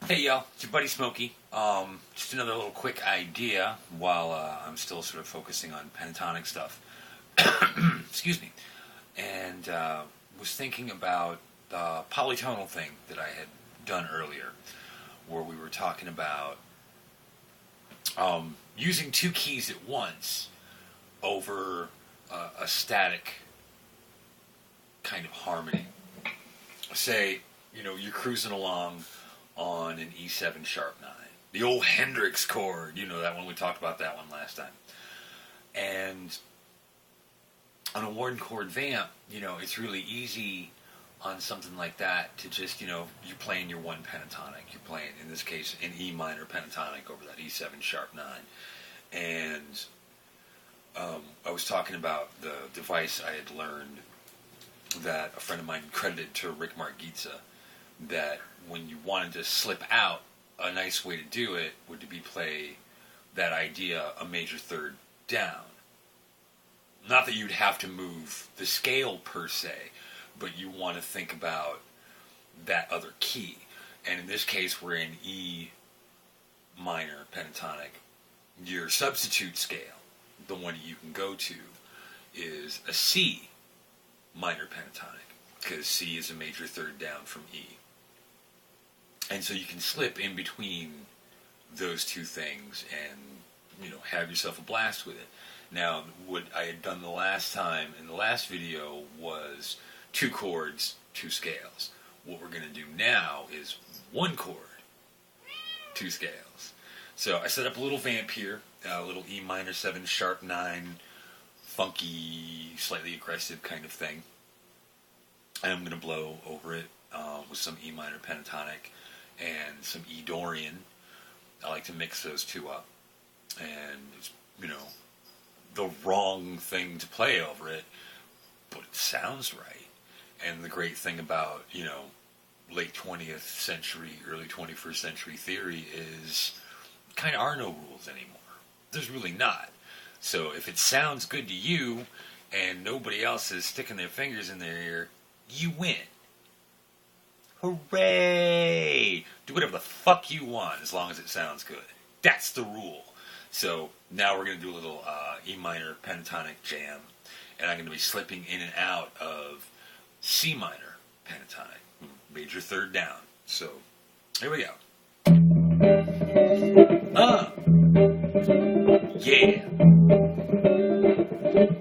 Hey y'all, it's your buddy Smokey. Just another little quick idea while I'm still sort of focusing on pentatonic stuff. Excuse me. And was thinking about the polytonal thing that I had done earlier, where we were talking about using two keys at once over a static kind of harmony. Say, you're cruising along on an E7 sharp 9. The old Hendrix chord, that one, we talked about that one last time. And on a one chord vamp, it's really easy on something like that to just, you're playing your one pentatonic. You're playing, in this case, an E minor pentatonic over that E7 sharp 9. And I was talking about the device I had learned that a friend of mine credited to Rick Margitza, that when you wanted to slip out, a nice way to do it would be play that idea a major third down. Not that you'd have to move the scale per se, but you want to think about that other key. And in this case, we're in E minor pentatonic. Your substitute scale, the one you can go to, is a C minor pentatonic, because C is a major third down from E. And so you can slip in between those two things and, have yourself a blast with it. Now, what I had done the last time in the last video was two chords, two scales. What we're going to do now is one chord, two scales. So I set up a little vamp here, a little E minor 7 sharp 9, funky, slightly aggressive kind of thing. And I'm going to blow over it with some E minor pentatonic and some E Dorian. I like to mix those two up. And it's, the wrong thing to play over it, but it sounds right. And the great thing about, late 20th century, early 21st century theory is kind of are no rules anymore. There's really not. So if it sounds good to you and nobody else is sticking their fingers in their ear, you win. Hooray! Do whatever the fuck you want as long as it sounds good. That's the rule. So now we're going to do a little E minor pentatonic jam, and I'm going to be slipping in and out of C minor pentatonic, major third down. So here we go. Yeah.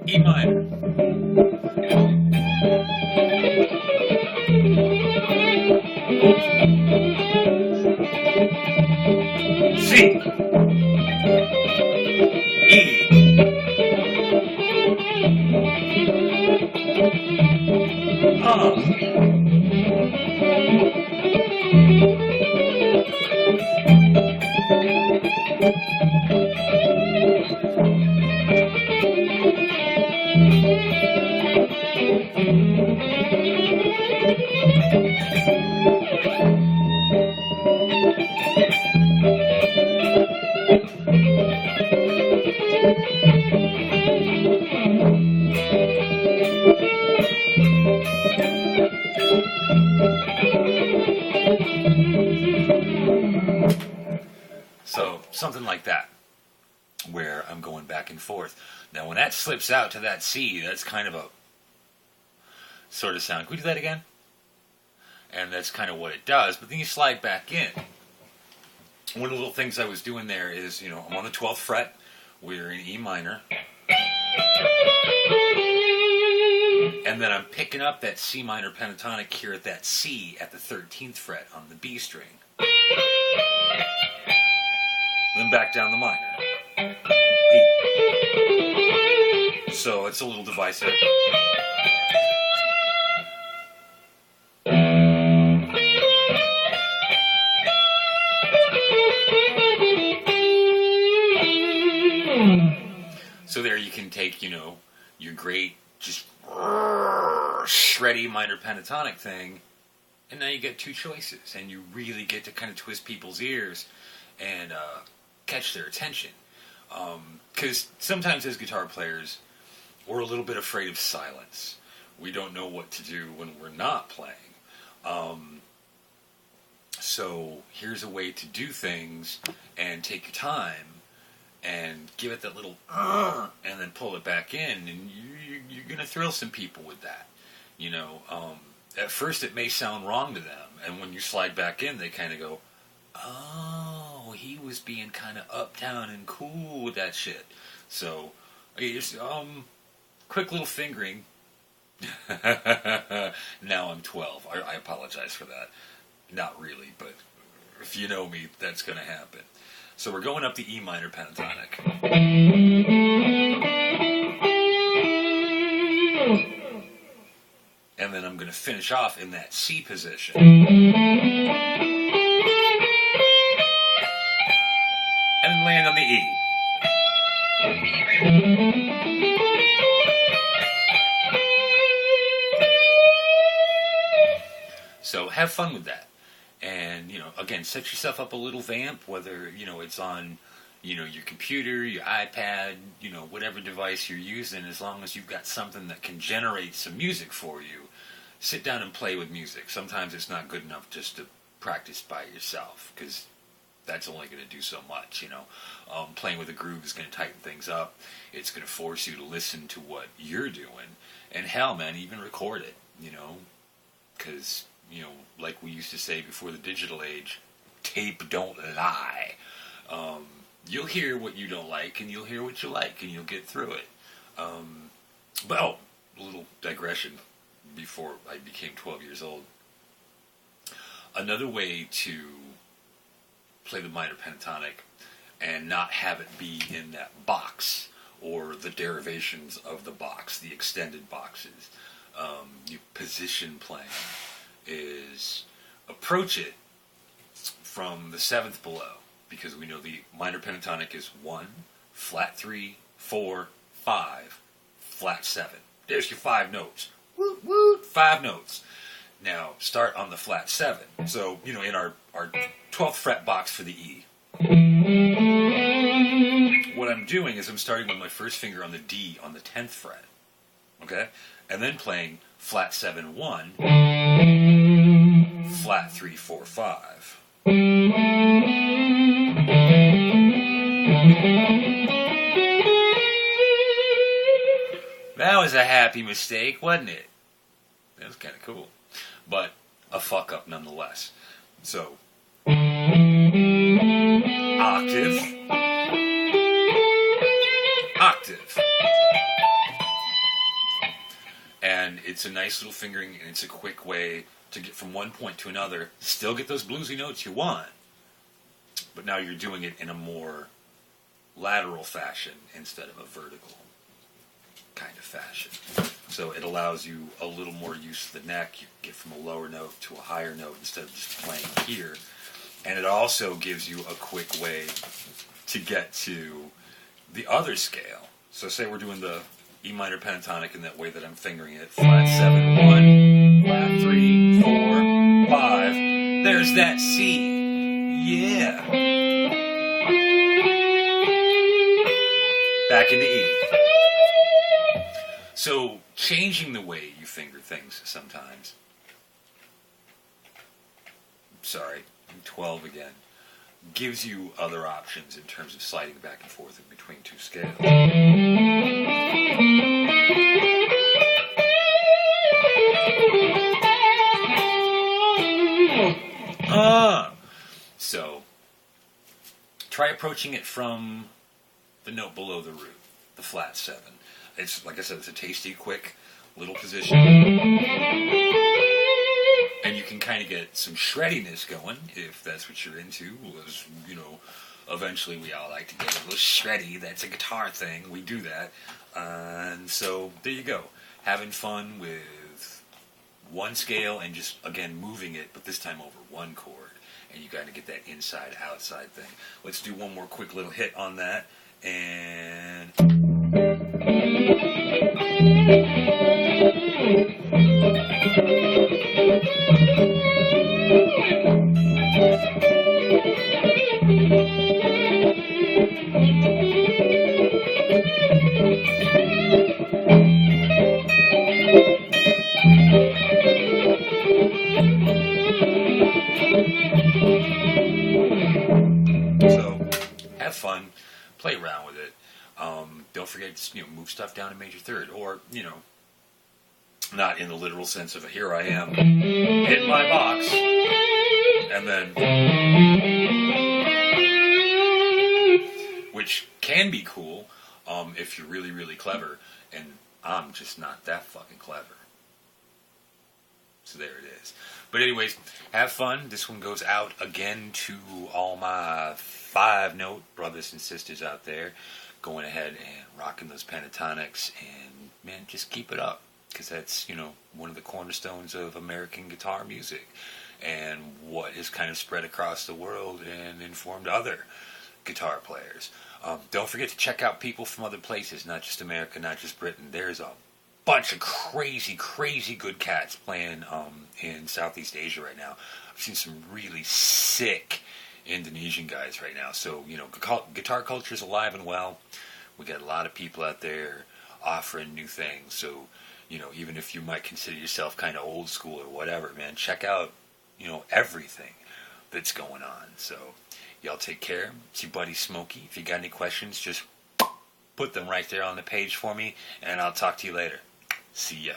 E minor. C. E. So, something like that, where I'm going back and forth. Now, when that slips out to that C, that's kind of a sort of sound. Can we do that again? And that's kind of what it does, but then you slide back in. One of the little things I was doing there is, I'm on the 12th fret, we're in E minor, and then I'm picking up that C minor pentatonic here at that C at the 13th fret on the B string. Then back down the minor. E. So it's a little divisive. So there you can take, your great, just shreddy minor pentatonic thing, and now you get two choices, and you really get to kind of twist people's ears and catch their attention. Because sometimes as guitar players, we're a little bit afraid of silence. We don't know what to do when we're not playing. So here's a way to do things and take your time and give it that little and then pull it back in, and you're going to thrill some people with that. At first it may sound wrong to them, and when you slide back in, they kind of go, oh, he was being kind of uptown and cool with that shit. So, just, quick little fingering. Now I'm 12. I apologize for that. Not really, but if you know me, that's going to happen. So we're going up the E minor pentatonic. And then I'm going to finish off in that C position. And land on the E. So have fun with that. And, again, set yourself up a little vamp, whether, it's on, your computer, your iPad, whatever device you're using, as long as you've got something that can generate some music for you. Sit down and play with music. Sometimes it's not good enough just to practice by yourself, because that's only going to do so much, Playing with a groove is going to tighten things up. It's going to force you to listen to what you're doing. And hell, man, even record it, because... like we used to say before the digital age, tape don't lie. You'll hear what you don't like, and you'll hear what you like, and you'll get through it. But, a little digression before I became 12 years old. Another way to play the minor pentatonic and not have it be in that box, or the derivations of the box, the extended boxes, you position playing, is approach it from the seventh below, because we know the minor pentatonic is 1, flat 3, 4, 5, flat 7. There's your 5 notes. Woot woot, 5 notes. Now start on the flat 7. So, in our 12th fret box for the E, what I'm doing is I'm starting with my first finger on the D on the 10th fret. Okay? And then playing flat 7, 1, flat 3, 4, 5. That was a happy mistake, wasn't it? That was kind of cool. But a fuck up nonetheless. So, octave, octave. And it's a nice little fingering, and it's a quick way to get from one point to another, still get those bluesy notes you want, but now you're doing it in a more lateral fashion instead of a vertical kind of fashion. So it allows you a little more use of the neck. You get from a lower note to a higher note instead of just playing here. And it also gives you a quick way to get to the other scale. So say we're doing the E minor pentatonic in that way that I'm fingering it. Flat 7, 1, flat 3, 4, 5. There's that C. Yeah. Back into E. So changing the way you finger things sometimes. Sorry, I'm 12 again. Gives you other options in terms of sliding back and forth in between two scales. So, try approaching it from the note below the root, the flat 7. It's, like I said, it's a tasty, quick little position. And you can kind of get some shreddiness going, if that's what you're into. Was, eventually we all like to get a little shreddy. That's a guitar thing. We do that. And so, there you go. Having fun with one scale and just, again, moving it, but this time over one chord. And you got to get that inside-outside thing. Let's do one more quick little hit on that. And... So, have fun, play around with it. Don't forget to move stuff down to major third, or not in the literal sense of here I am, hit my box, and then, which can be cool if you're really, really clever, and I'm just not that fucking clever. So there it is. But anyways, have fun. This one goes out again to all my 5-note brothers and sisters out there, going ahead and rocking those pentatonics, and man, just keep it up, because that's one of the cornerstones of American guitar music, and what has kind of spread across the world and informed other guitar players. Don't forget to check out people from other places, not just America, not just Britain. There's a bunch of crazy, crazy good cats playing in Southeast Asia right now. I've seen some really sick Indonesian guys right now. So, guitar culture is alive and well. We got a lot of people out there offering new things. So, even if you might consider yourself kind of old school or whatever, man, check out, everything that's going on. So, y'all take care. It's your buddy Smokey. If you got any questions, just put them right there on the page for me, and I'll talk to you later. See ya.